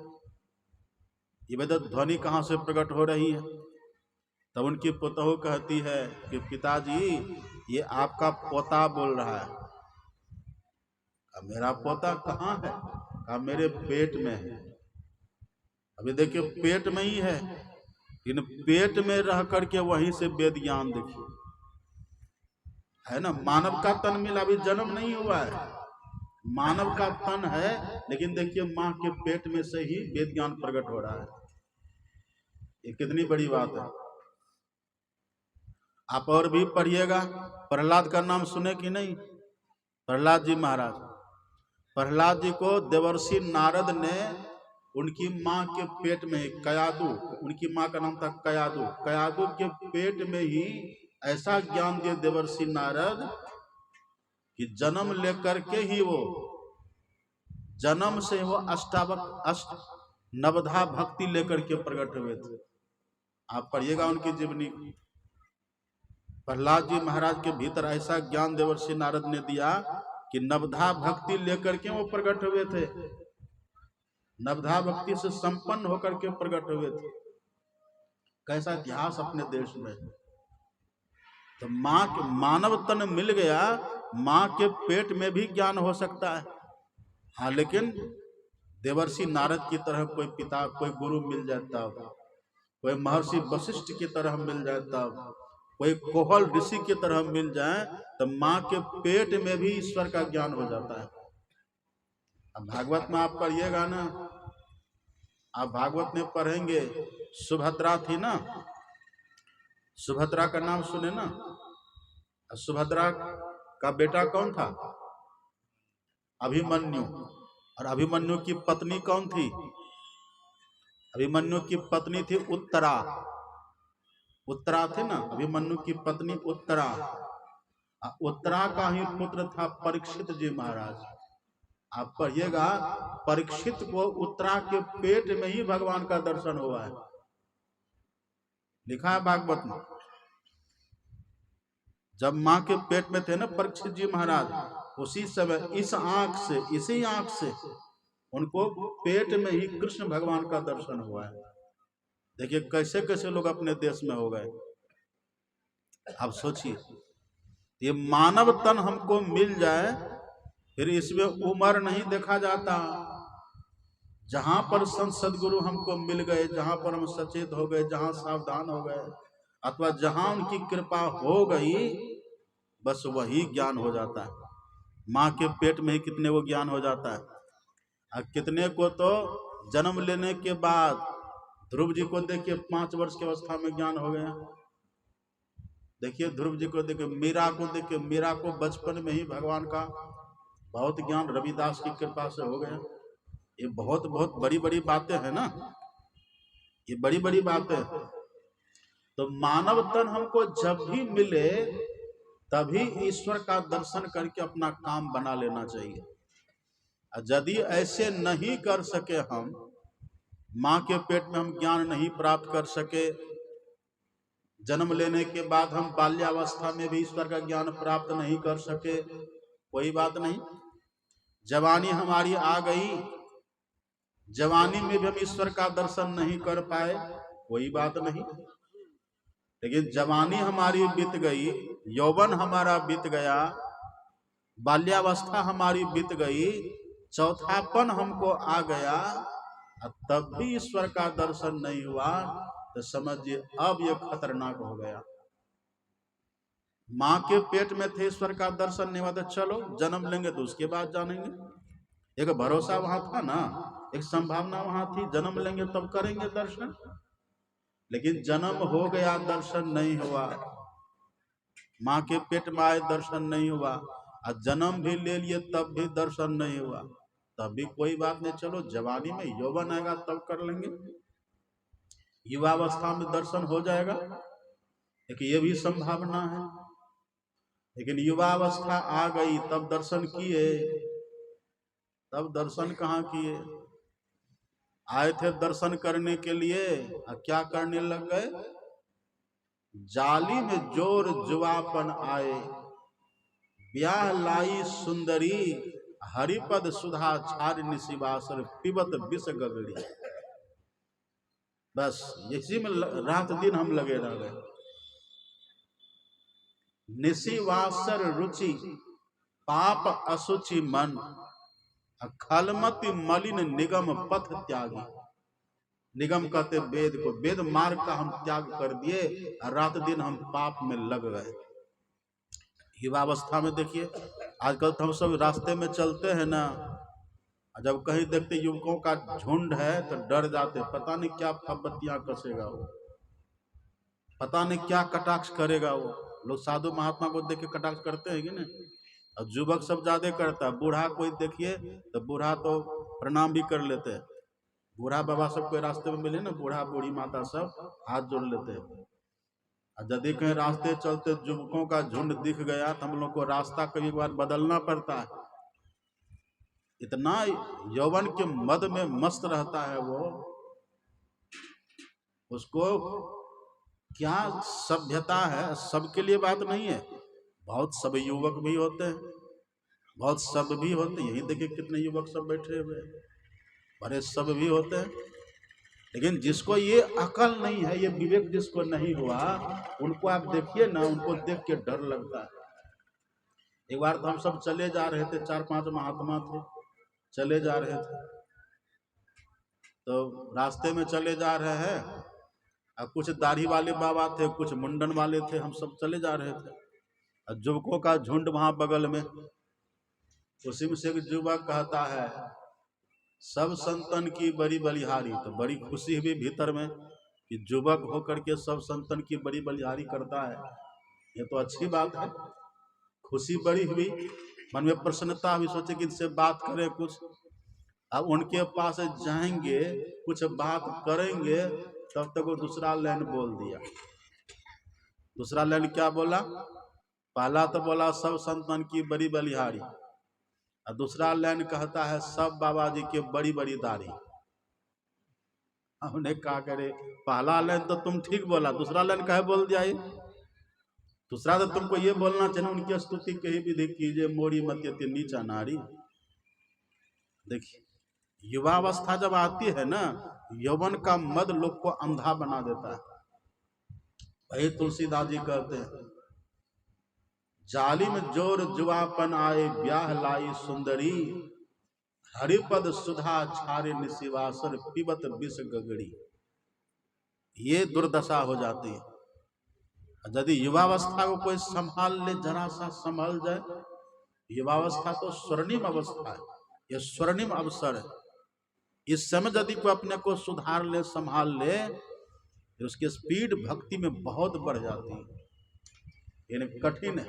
ये वेद ध्वनि कहाँ से प्रकट हो रही है? तब उनकी पुतहू कहती है कि पिताजी ये आपका पोता बोल रहा है। मेरा पोता कहाँ है? कहा मेरे पेट में है। अभी देखिए पेट में ही है, लेकिन पेट में रह करके वहीं से वेद ज्ञान देखिए, है ना, मानव का तन मिला, अभी जन्म नहीं हुआ है, मानव का तन है, लेकिन देखिए माँ के पेट में से ही वेद ज्ञान प्रकट हो रहा है। ये कितनी बड़ी बात है। आप और भी पढ़िएगा। प्रहलाद का नाम सुने कि नहीं? प्रहलाद जी महाराज, प्रहलाद जी को देवर्षि नारद ने उनकी माँ के पेट में ही, कयादु, उनकी माँ का नाम था कयादु, कयादु के पेट में ही ऐसा ज्ञान दिए देवर्षि नारद कि जन्म लेकर के ही वो, जन्म से वो नवधा भक्ति लेकर के प्रकट हुए थे। आप पढ़िएगा उनकी जीवनी। प्रहलाद जी महाराज के भीतर ऐसा ज्ञान देवर्षि नारद ने दिया कि नवधा भक्ति लेकर के वो प्रकट हुए थे, नवधा भक्ति से संपन्न होकर के प्रकट हुए थे। कैसा इतिहास अपने देश में। तो माँ के मानव तन मिल गया, माँ के पेट में भी ज्ञान हो सकता है। हाँ, लेकिन देवर्षि नारद की तरह कोई पिता, कोई गुरु मिल जाता, कोई महर्षि वशिष्ठ की तरह मिल जाता, कोई कोहल ऋषि की तरह मिल जाए, तो माँ के पेट में भी ईश्वर का ज्ञान हो जाता है। अब भागवत में आप पढ़िएगा ना, आप भागवत में पढ़ेंगे, सुभद्रा थी ना, सुभद्रा का नाम सुने ना। सुभद्रा का बेटा कौन था? अभिमन्यु। और अभिमन्यु की पत्नी कौन थी? अभिमन्यु की पत्नी थी उत्तरा। उत्तरा थी ना, अभिमन्यु की पत्नी उत्तरा। उत्तरा का ही पुत्र था परीक्षित जी महाराज। आप पढ़िएगा, परीक्षित को उत्तरा के पेट में ही भगवान का दर्शन हुआ है, लिखा है भागवत में। जब माँ के पेट में थे ना परीक्षित जी महाराज, उसी समय इस आंख से, इसी आंख से उनको पेट में ही कृष्ण भगवान का दर्शन हुआ है। देखिए कैसे कैसे लोग अपने देश में हो गए। आप सोचिए, ये मानव तन हमको मिल जाए, फिर इसमें उम्र नहीं देखा जाता। जहां पर संत सदगुरु हमको मिल गए, जहां पर हम सचेत हो गए, जहां सावधान हो गए, अथवा जहां उनकी कृपा हो गई, बस वही ज्ञान हो जाता है। माँ के पेट में ही कितने वो ज्ञान हो जाता है। और कितने को तो जन्म लेने के बाद, ध्रुव जी को देखिए 5 वर्ष की अवस्था में ज्ञान हो गया। देखिए ध्रुव जी को देखिए, मीरा को देखिए, मीरा को बचपन में ही भगवान का बहुत ज्ञान रविदास की कृपा से हो गया। ये बहुत बहुत बड़ी बड़ी बातें हैं ना, ये बड़ी बड़ी बातें। तो मानव तन हमको जब भी मिले, तभी ईश्वर का दर्शन करके अपना काम बना लेना चाहिए। यदि ऐसे नहीं कर सके, हम माँ के पेट में हम ज्ञान नहीं प्राप्त कर सके, जन्म लेने के बाद हम बाल्यावस्था में भी ईश्वर का ज्ञान प्राप्त नहीं कर सके, कोई बात नहीं। जवानी हमारी आ गई, जवानी में भी हम ईश्वर का दर्शन नहीं कर पाए, कोई बात नहीं। लेकिन जवानी हमारी बीत गई, यौवन हमारा बीत गया, बाल्यावस्था हमारी बीत गई, चौथापन हमको आ गया, तब भी ईश्वर का दर्शन नहीं हुआ, तो समझिए अब ये खतरनाक हो गया। माँ के पेट में थे, ईश्वर का दर्शन नहीं हुआ, तो चलो जन्म लेंगे तो उसके बाद जानेंगे। एक भरोसा वहां था ना, एक संभावना वहां थी, जन्म लेंगे तब करेंगे दर्शन। लेकिन जन्म हो गया, दर्शन नहीं हुआ। माँ के पेट में आए, दर्शन नहीं हुआ, और जन्म भी ले लिए तब भी दर्शन नहीं हुआ, तब भी कोई बात नहीं, चलो जवानी में यौवन आएगा तब कर लेंगे, युवावस्था में दर्शन हो जाएगा। एक ये भी संभावना है। लेकिन युवावस्था आ गई, तब दर्शन किए? तब दर्शन कहाँ किए? आए थे दर्शन करने के लिए, और क्या करने लग गए? जाली में जोर जुआपन आए, ब्याह लाई सुंदरी, हरिपद सुधा छार निशिवासर, पिबत विष गगड़ी। बस इसी में रात दिन हम लगे रह गए। निशिवासर रुचि, पाप असुचि मन, खलमति मलिन निगम पथ त्यागी। निगम कहते वेद को, वेद मार्ग का हम त्याग कर दिए, रात दिन हम पाप में लग गए। युवावस्था में देखिए, आजकल तो हम सब रास्ते में चलते हैं ना, जब कहीं देखते युवकों का झुंड है तो डर जाते, पता नहीं क्या फब्बतियां कसेगा वो, पता नहीं क्या कटाक्ष करेगा वो। लोग साधु महात्मा को देख के कटाक्ष करते हैं कि नहीं? और युवक सब ज्यादा करता है। बूढ़ा कोई देखिए तो बूढ़ा तो प्रणाम भी कर लेते हैं। बूढ़ा बाबा सब कोई रास्ते में मिले ना, बूढ़ा बूढ़ी माता सब हाथ जोड़ लेते हैं। और यदि कहीं रास्ते चलते युवकों का झुंड दिख गया तो हम लोग को रास्ता कभी बार बदलना पड़ता है। इतना यौवन के मद में मस्त रहता है वो, उसको क्या सभ्यता है। सबके लिए बात नहीं है, बहुत सब युवक भी होते हैं, बहुत सब भी होते हैं। यही देखिए कितने युवक सब बैठे हुए हैं, बड़े सब भी होते हैं। लेकिन जिसको ये अकल नहीं है, ये विवेक जिसको नहीं हुआ, उनको आप देखिए ना, उनको देख के डर लगता है। एक बार तो हम सब चले जा रहे थे, 4-5 महात्मा थे, चले जा रहे थे, तो रास्ते में चले जा रहे हैं, और कुछ दाढ़ी वाले बाबा थे, कुछ मुंडन वाले थे, हम सब चले जा रहे थे। और युवकों का झुंड वहां बगल में, उसी में से एक युवक कहता है, सब संतन की बड़ी बलिहारी। तो बड़ी खुशी हुई भीतर में कि युवक होकर के सब संतन की बड़ी बलिहारी करता है, ये तो अच्छी बात है। खुशी बड़ी हुई, मन में प्रसन्नता हुई, सोचे कि इनसे बात करें कुछ। अब उनके पास जाएंगे, कुछ बात करेंगे, तब तक वो दूसरा लाइन बोल दिया। दूसरा लाइन क्या बोला? पहला तो बोला सब संतन की बड़ी बलिहारी, और दूसरा लाइन कहता है सब बाबा जी के बड़ी बड़ी दाढ़ी। हमने कहा करे, पहला लाइन तो तुम ठीक बोला, दूसरा लाइन कहे बोल दिया ये? दूसरा तो तुमको ये बोलना चाहिए, उनकी स्तुति कही विधि कीजिए, मोड़ी मत यति नीचा नारी। देखिए, युवावस्था जब आती है ना, यौवन का मद लोग को अंधा बना देता है। वही तुलसीदास जी कहते हैं, जालिम जोर जुआपन आए, ब्याह लाई सुंदरी, हरिपद सुधा छारे निशिवासर, पिबत विष गगड़ी। ये दुर्दशा हो जाती है। यदि युवावस्था को कोई संभाल ले, जरा सा संभल जाए, युवावस्था तो स्वर्णिम अवस्था है, ये स्वर्णिम अवसर है। इस समय यदि कोई अपने को सुधार ले, संभाल ले, तो उसकी स्पीड भक्ति में बहुत बढ़ जाती है, ये कठिन है।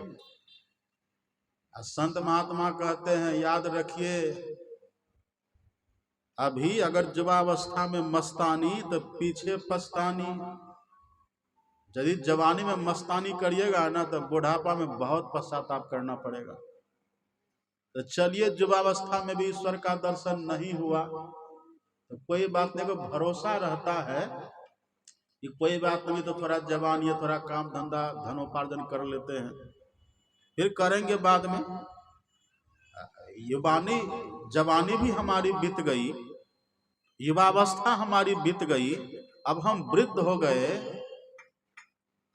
संत महात्मा कहते हैं, याद रखिए, अभी अगर युवावस्था में मस्तानी तो पीछे पछतानी। यदि जवानी में मस्तानी करिएगा ना, तो बुढ़ापा में बहुत पश्चाताप करना पड़ेगा। तो चलिए, युवावस्था में भी ईश्वर का दर्शन नहीं हुआ तो कोई बात नहीं, को भरोसा रहता है कि कोई बात नहीं, तो थोड़ा जवान है, थोड़ा काम धंधा धनोपार्जन कर लेते हैं, फिर करेंगे बाद में। जवानी भी हमारी बीत गई, युवावस्था हमारी बीत गई, अब हम वृद्ध हो गए।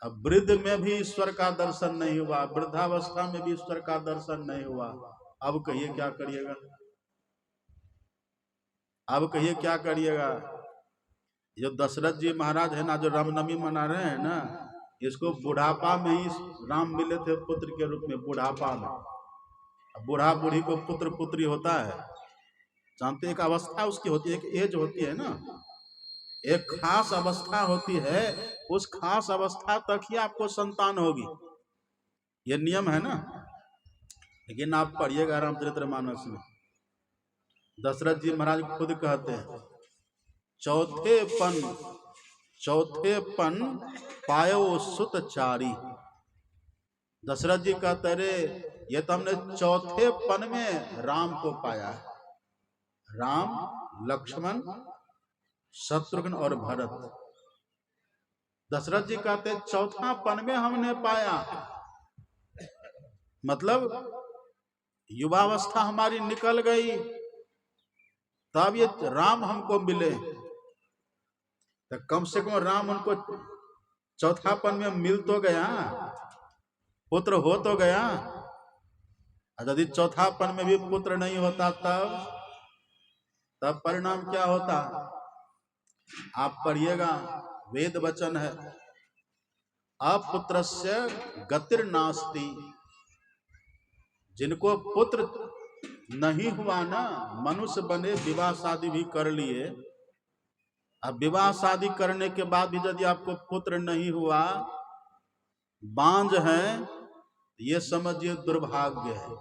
अब वृद्ध में भी ईश्वर का दर्शन नहीं हुआ, वृद्धावस्था में भी ईश्वर का दर्शन नहीं हुआ। अब कहिए क्या करिएगा? अब कहिए क्या करिएगा? जो दशरथ जी महाराज है ना, जो रामनवमी मना रहे हैं ना, इसको बुढ़ापा में ही राम मिले थे पुत्र के रूप में, बुढ़ापा में। बूढ़ा बूढ़ी को पुत्र पुत्री होता है, जानते, एक अवस्था उसकी होती है, एक एज होती है ना, एक खास अवस्था होती है, उस खास अवस्था तक ही आपको संतान होगी, ये नियम है ना। लेकिन आप पढ़िएगा रामचरितमानस में, दशरथ जी महाराज खुद कहते हैं, चौथेपन पायो सुत चारी। दशरथ जी कहते, रे ये तो हमने चौथेपन में राम को पाया है, राम, लक्ष्मण, शत्रुघ्न और भरत। दशरथ जी कहते चौथापन में हमने पाया, मतलब युवावस्था हमारी निकल गई, तब ये राम हमको मिले। तो कम से कम राम उनको चौथापन में मिल तो गया, पुत्र हो तो गया। यदि चौथापन में भी पुत्र नहीं होता, तब परिणाम क्या होता? आप पढ़िएगा, वेद वचन है, अपुत्रस्य गतिर्नास्ति, जिनको पुत्र नहीं हुआ ना, मनुष्य बने, विवाह शादी भी कर लिए, अब विवाह शादी करने के बाद भी यदि आपको पुत्र नहीं हुआ, बांझ है, ये समझिए दुर्भाग्य है।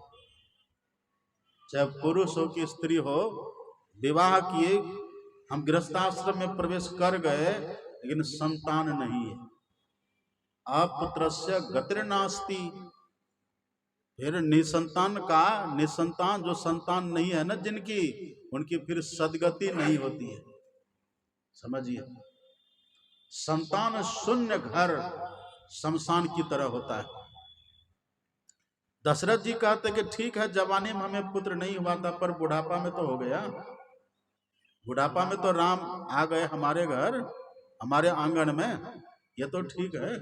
चाहे पुरुष हो कि स्त्री हो, विवाह किए, हम गृहस्थाश्रम में प्रवेश कर गए, लेकिन संतान नहीं है, अपुत्रस्य गतिर्नास्ति। फिर निसंतान का, निसंतान जो संतान नहीं है ना जिनकी, उनकी फिर सदगति नहीं होती है। समझिए, संतान शून्य घर शमशान की तरह होता है। दशरथ जी कहते कि ठीक है, जवानी में हमें पुत्र नहीं हुआ था, पर बुढ़ापा में तो हो गया। बुढ़ापा में तो राम आ गए हमारे घर, हमारे आंगन में, ये तो ठीक है।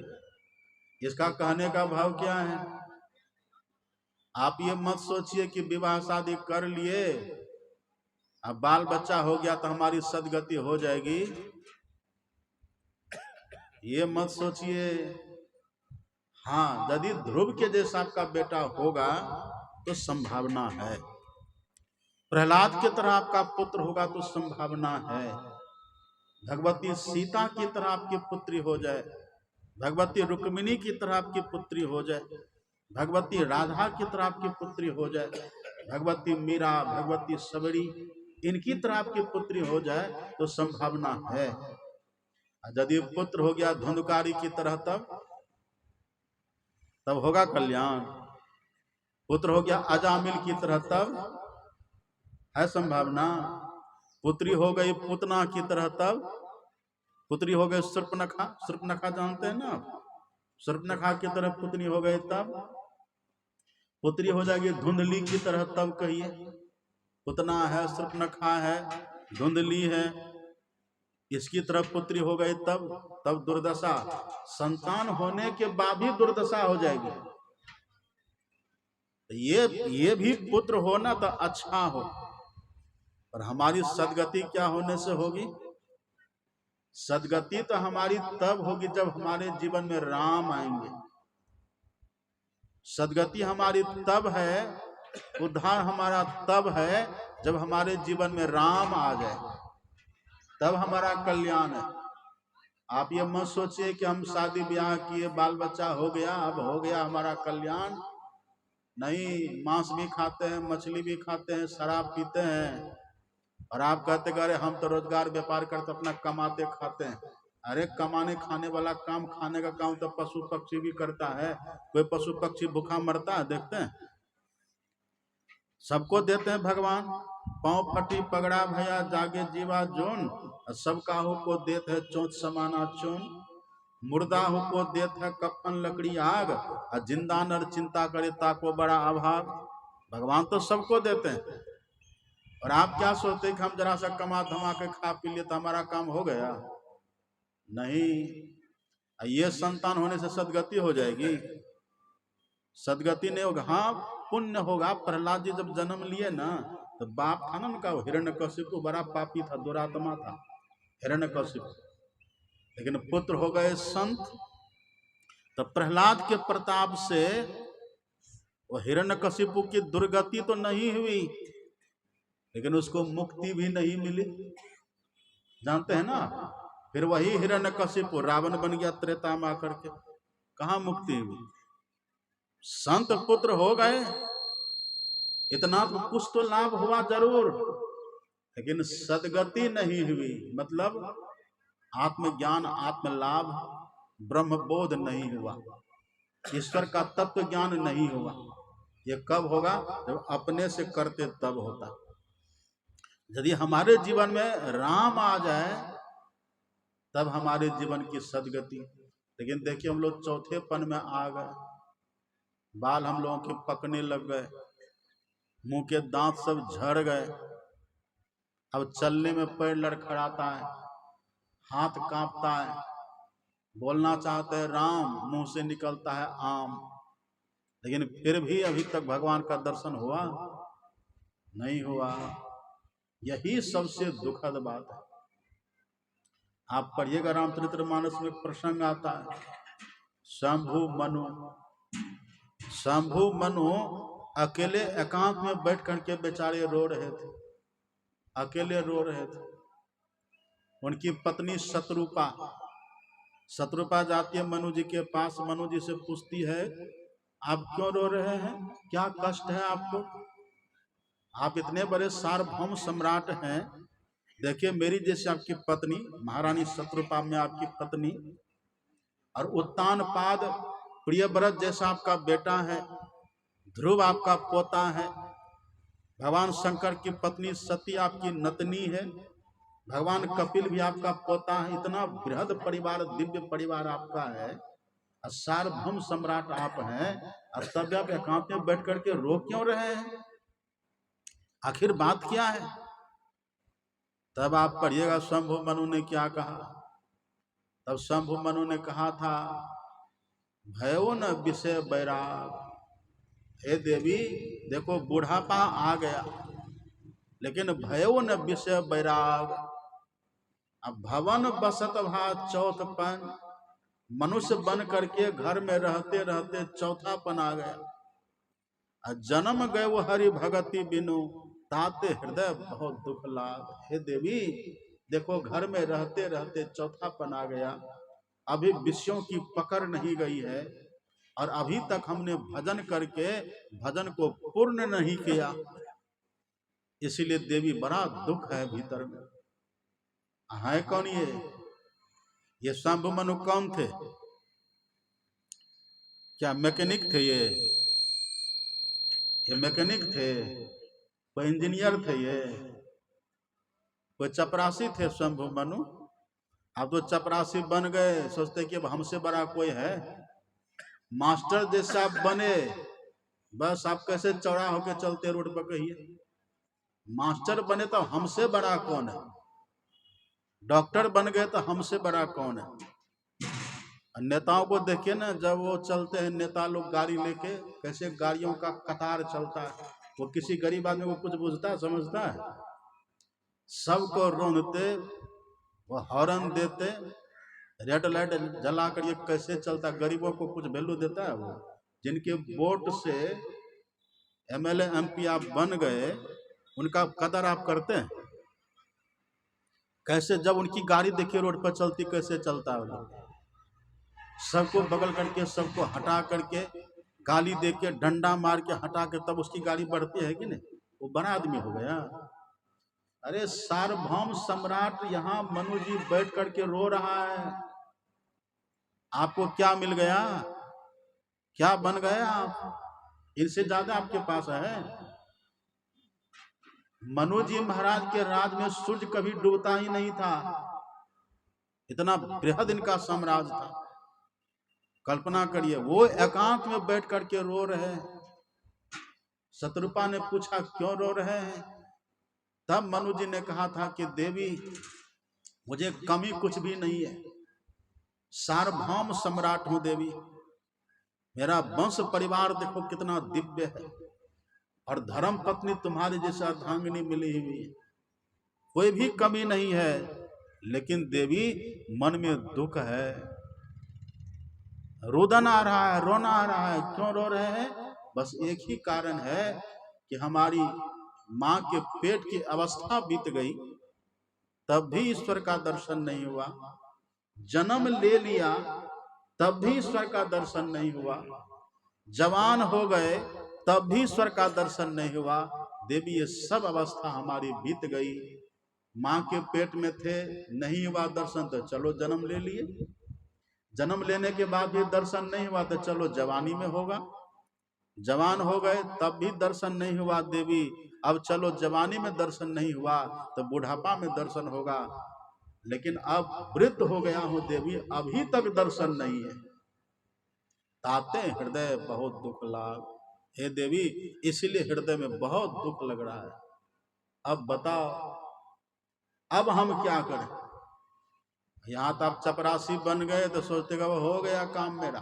इसका कहने का भाव क्या है? आप ये मत सोचिए कि विवाह शादी कर लिए, अब बाल बच्चा हो गया तो हमारी सदगति हो जाएगी, ये मत सोचिए। हाँ, यदि ध्रुव के जैसा आपका बेटा होगा तो संभावना है, प्रहलाद की तरह आपका पुत्र होगा तो संभावना है, भगवती सीता की तरह आपकी पुत्री हो जाए, भगवती रुक्मिणी की तरह आपकी पुत्री हो जाए, भगवती राधा की तरह आपकी पुत्री हो जाए, भगवती मीरा, भगवती सबरी, इनकी तरह आपकी पुत्री हो जाए तो संभावना है। यदि पुत्र हो गया धुंधकारी की तरह, तब होगा कल्याण। पुत्र हो गया अजामिल की तरह, तब है संभावना। पुत्री हो गई पुतना की तरह, तब पुत्री हो गई शूर्पणखा, शूर्पणखा जानते हैं ना, शूर्पणखा की तरह पुत्री हो गई, तब पुत्री हो जाएगी धुंधली की तरह, तब कहिए। पुतना है, शूर्पणखा है, धुंधली है, इसकी तरफ पुत्री हो गई, तब दुर्दशा। संतान होने के बाद भी दुर्दशा हो जाएगी। ये भी पुत्र होना तो अच्छा हो, पर हमारी सदगति क्या होने से होगी? सदगति तो हमारी तब होगी जब हमारे जीवन में राम आएंगे। सदगति हमारी तब है, उद्धार हमारा तब है जब हमारे जीवन में राम आ जाए, तब हमारा कल्याण है। आप ये मत सोचिए कि हम शादी ब्याह किए, बाल बच्चा हो गया, अब हो गया हमारा कल्याण। नहीं, मांस भी खाते हैं, मछली भी खाते हैं, शराब पीते हैं, और आप कहते हैं अरे हम तो रोजगार व्यापार करते अपना कमाते खाते हैं। अरे कमाने खाने वाला काम, खाने का काम तो पशु पक्षी भी करता है। कोई पशु पक्षी भूखा मरता है? देखते हैं, सबको देते हैं भगवान। पांव फटी पगड़ा भया जागे जीवा जोन, सब काहू को देते है चोंच समाना चोन। मुर्दा हो को देते है कफन लकड़ी आग, और जिंदा नर चिंता करे ताको बड़ा अभाग। भगवान तो सबको देते हैं, और आप क्या सोचते हैं कि हम जरा सा कमा धमा के खा पी लिए तो हमारा काम हो गया? नहीं, ये संतान होने से सदगति हो जाएगी? सदगति नहीं होगा। हाँ, पुण्य होगा। प्रहलाद जी जब जन्म लिए ना, तो बाप था ना उनका हिरण्यकशिपु, बड़ा पापी था, दुरात्मा था हिरण्यकशिपु, लेकिन पुत्र हो गए संत। तो प्रहलाद के प्रताप से वो हिरण्यकशिपु की दुर्गति तो नहीं हुई, लेकिन उसको मुक्ति भी नहीं मिली। जानते हैं ना, फिर वही हिरण्यकशिपु रावण बन गया त्रेता में आकर के, कहाँ मुक्ति हुई? संत पुत्र हो गए, इतना तो कुछ तो लाभ हुआ जरूर, लेकिन सदगति नहीं हुई। मतलब आत्मज्ञान, आत्मलाभ, ब्रह्मबोध नहीं हुआ, ईश्वर का तत्व ज्ञान नहीं हुआ। ये कब होगा? जब अपने से करते तब होता। यदि हमारे जीवन में राम आ जाए तब हमारे जीवन की सदगति। लेकिन देखिए, हम लोग चौथेपन में आ गए, बाल हम लोगों के पकने लग गए, मुंह के दांत सब झड़ गए, अब चलने में पैर लड़खड़ाता है, हाथ कांपता है, बोलना चाहते हैं राम, मुंह से निकलता है आम। लेकिन फिर भी अभी तक भगवान का दर्शन हुआ नहीं हुआ। यही सबसे दुखद बात है। आप पढ़िएगा रामचरितमानस में प्रसंग आता है, शंभु मनु अकेले एकांत में बैठ करके बेचारे रो रहे थे, अकेले रो रहे थे। उनकी पत्नी शत्रुपा जाती है मनु जी के पास, मनु जी से पूछती है आप क्यों रो रहे हैं, क्या कष्ट है आपको? आप इतने बड़े सार्वभौम सम्राट हैं, देखिए मेरी जैसे आपकी पत्नी महारानी शत्रुपा में आपकी पत्नी, और उत्तानपाद प्रियव्रत जैसा आपका बेटा है, ध्रुव आपका पोता है, भगवान शंकर की पत्नी सती आपकी नतनी है, भगवान कपिल भी आपका पोता है। इतना बृहद परिवार, दिव्य परिवार आपका है, सार्वभौम सम्राट आप हैं, और तब आप एकांत में बैठ करके रो क्यों रहे हैं? आखिर बात क्या है? तब आप पढ़िएगा शंभु मनु ने क्या कहा। तब शंभु मनु ने कहा था भयो न विषय बैराग, हे देवी देखो बुढ़ापा आ गया, लेकिन भयो न विषय बैराग। अब भवन बसत भा चौथपन, मनुष्य बन करके घर में रहते रहते चौथापन आ गया। जन्म गए वो हरि भगति बिनु, ताते हृदय बहुत दुख लाग। हे देवी देखो घर में रहते रहते चौथापन आ गया, अभी विषयों की पकड़ नहीं गई है, और अभी तक हमने भजन करके भजन को पूर्ण नहीं किया, इसीलिए देवी बड़ा दुख है भीतर में। है कौन ये शंभु मनु कौन थे? क्या मैकेनिक थे? ये मैकेनिक थे? कोई इंजीनियर थे? ये कोई चपरासी थे शंभु मनु? आप तो चपरासी बन गए, सोचते कि अब हमसे बड़ा कोई है। मास्टर जैसा आप बने, बस आप कैसे चौड़ा होके चलते रोड पर कहिए। मास्टर बने तो हमसे बड़ा कौन है? डॉक्टर बन गए तो हमसे बड़ा कौन है? नेताओं को देखिए ना, जब वो चलते हैं नेता लोग गाड़ी लेके, कैसे गाड़ियों का कतार चलता है, वो किसी गरीब आदमी को कुछ बुझता है, समझता है? सबको रोनते, वो हॉर्न देते, रेड लाइट जला कर ये कैसे चलता, गरीबों को कुछ वैल्यू देता है? वो जिनके वोट से एमएलए एमपी आप बन गए, उनका कदर आप करते हैं? कैसे जब उनकी गाड़ी देखिए रोड पर चलती, कैसे चलता है? सबको बगल करके, सबको हटा करके, गाली दे के, डंडा मार के हटा के तब उसकी गाड़ी बढ़ती है कि नहीं? वो बड़ा आदमी हो गया। अरे सार्वभौम सम्राट यहाँ मनु जी बैठ करके रो रहा है, आपको क्या मिल गया? क्या बन गए आप? इनसे ज्यादा आपके पास है। मनु जी महाराज के राज में सूर्य कभी डूबता ही नहीं था, इतना बृहद इनका साम्राज्य था। कल्पना करिए, वो एकांत में बैठ करके रो रहे हैं। शत्रुपा ने पूछा क्यों रो रहे हैं? तब मनु जी ने कहा था कि देवी मुझे कमी कुछ भी नहीं है, सार्वभौम सम्राट हूं देवी, मेरा वंश परिवार देखो कितना दिव्य है, और धर्म पत्नी तुम्हारी जैसा अर्धांगिनी मिली हुई है, कोई भी कमी नहीं है, लेकिन देवी मन में दुख है, रोदन आ रहा है, रोना आ रहा है। क्यों रो रहे हैं? बस एक ही कारण है कि हमारी माँ के पेट की अवस्था बीत गई, तब भी ईश्वर का दर्शन नहीं हुआ, जन्म ले लिया तब भी ईश्वर का दर्शन नहीं हुआ, जवान हो गए तब भी ईश्वर का दर्शन नहीं हुआ। देवी ये सब अवस्था हमारी बीत गई, माँ के पेट में थे, नहीं हुआ दर्शन, तो चलो जन्म ले लिए, जन्म लेने के बाद भी दर्शन नहीं हुआ, तो चलो जवानी में होगा, जवान हो गए तब भी दर्शन नहीं हुआ देवी, अब चलो जवानी में दर्शन नहीं हुआ तो बुढ़ापा में दर्शन होगा, लेकिन अब वृद्ध हो गया हूं देवी, अभी तक दर्शन नहीं है, ताते हृदय बहुत दुख लाग। हे देवी इसलिए हृदय में बहुत दुख लग रहा है, अब बताओ अब हम क्या करें? यहाँ तो आप चपरासी बन गए तो सोचते वो हो गया काम मेरा,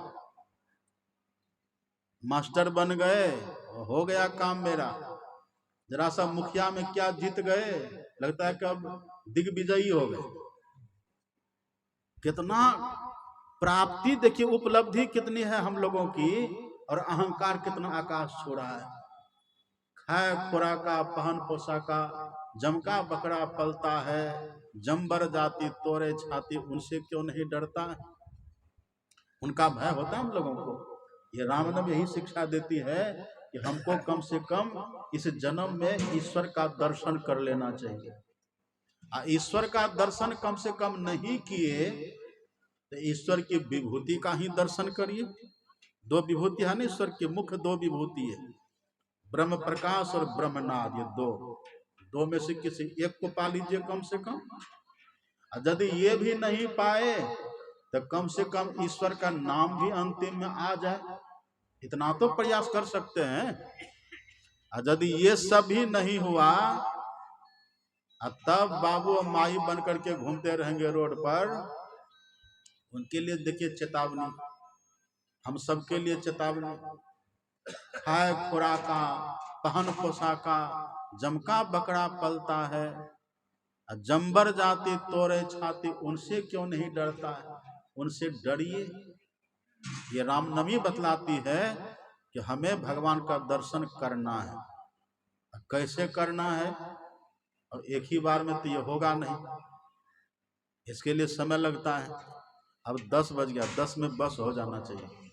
मास्टर बन गए हो गया काम मेरा, जरा सा मुखिया में क्या जीत गए, लगता है कि अब दिग्विजयी हो गए। कितना प्राप्ति देखिए, उपलब्धि कितनी है हम लोगों की, और अहंकार कितना आकाश छू रहा है। खाए खुराका पहन पोशाका, जमका बकरा पलता है, जंबर जाति तोरे छाती, उनसे क्यों नहीं डरता है? उनका भय होता है हम लोगों को। ये रामनवमी यही शिक्षा देती है कि हमको कम से कम इस जन्म में ईश्वर का दर्शन कर लेना चाहिए। ईश्वर का दर्शन कम से कम नहीं किए तो ईश्वर की विभूति का ही दर्शन करिए। दो विभूति है ना ईश्वर की, मुख्य दो विभूति है, ब्रह्म प्रकाश और ब्रह्मनाद। ये दो में से किसी एक को पा लीजिए कम से कम। यदि ये भी नहीं पाए तो कम से कम ईश्वर का नाम भी अंतिम में आ जाए, इतना तो प्रयास कर सकते हैं। यदि ये सब भी नहीं हुआ तब बाबू और माई बन करके घूमते रहेंगे रोड पर। उनके लिए देखिए चेतावनी, हम सबके लिए चेतावनी। खाए खुराका पहन पोशाका, जमका बकरा पलता है, जंबर जाति तोरे छाती, उनसे क्यों नहीं डरता है? उनसे डरिए। ये रामनवमी बतलाती है कि हमें भगवान का दर्शन करना है। कैसे करना है? और एक ही बार में तो ये होगा नहीं, इसके लिए समय लगता है। अब 10 बज गया, 10 में बस हो जाना चाहिए।